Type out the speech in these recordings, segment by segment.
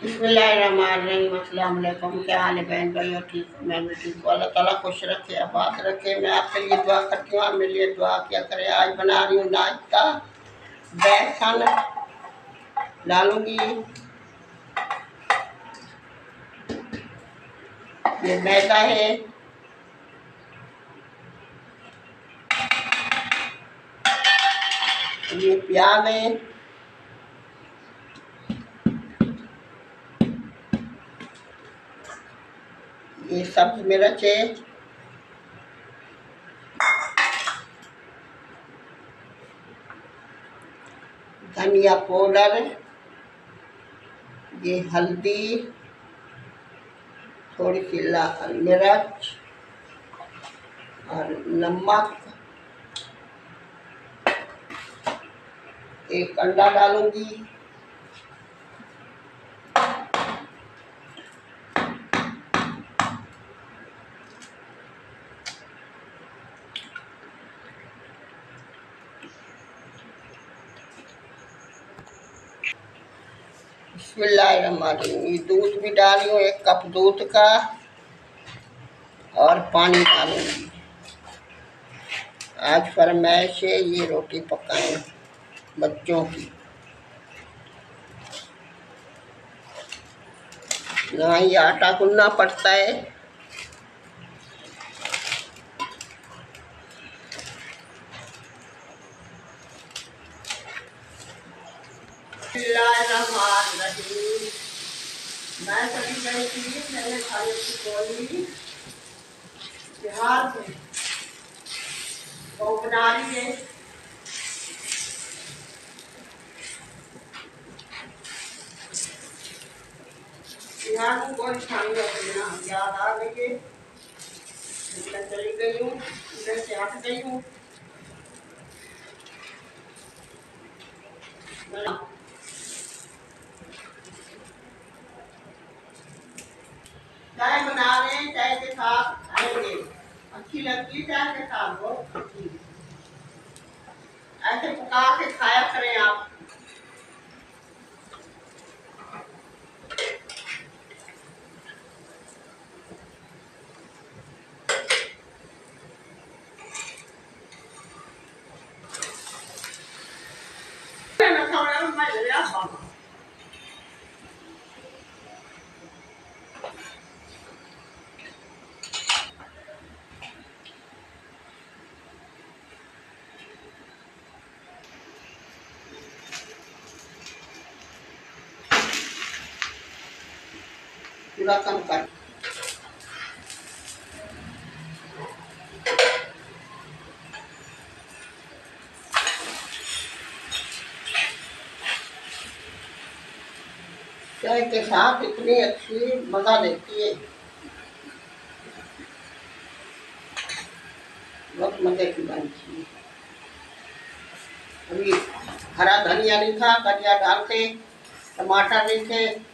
बिस्मिल्लाहिर्रहमानिर्रहीम। अस्सलाम वालेकुम। क्या हाल है बहन भाई? और ठीक हूँ, मैं भी ठीक हूँ। अल्लाह ताला खुश रखे, आबाद रखे। मैं आपके लिए दुआ करती हूँ, आप मेरे लिए दुआ किया करें। आज बना रही हूँ नाश्ता, बेसन डालूंगी, ये मैदा है, ये प्याज है, ये सब्ज मिर्च है, धनिया पाउडर, ये हल्दी, थोड़ी सी लाल मिर्च और नमक, एक अंडा डालूंगी, बिस्मिल्लाहिर्रहमानिर्रहीम। ये दूध भी डाली हूँ, 1 कप दूध का, और पानी डालूंगी। आज फरमाइश है ये रोटी पकाएं बच्चों की, ना ये आटा गूंदना पड़ता है। बिस्मिल्लाहिर्रहमानिर्रहीम। मैं चली गई थी, मैंने खाने की गोली बिहार में वो बना रही है, बिहार में कोई खाने ना याद आ गई है। मैं चली गई हूँ, इधर से हट गई हूँ। चाय बना रहे हैं, चाय के साथ खाएंगे, अच्छी लगती है चाय के साथ, बहुत अच्छी। ऐसे पका के खाया करें आप। पूरा कम कर, चाय के साथ इतनी अच्छी मजा देती है, बहुत मजे की बनती है। अभी हरा धनिया नहीं था, धनिया डालते, टमाटर नहीं थे,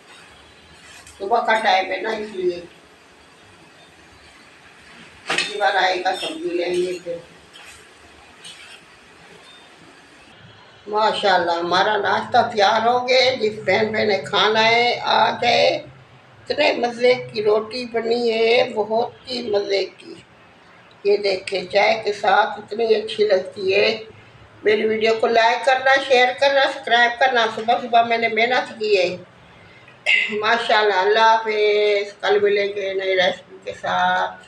सुबह का टाइम है ना, इसलिए सब्जी वाला आएगा, सब्जी लेंगे फिर। माशाल्लाह हमारा नाश्ता तैयार हो गया। जिस बहन ने खाना है आ गए। इतने मज़े की रोटी बनी है, बहुत ही मज़े की। ये देखें, चाय के साथ इतनी अच्छी लगती है। मेरी वीडियो को लाइक करना, शेयर करना, सब्सक्राइब करना। सुबह सुबह मैंने मेहनत की है। माशाल्लाह। अल्लाह हाफिज़। कल मिलेंगे नई रेसिपी के साथ।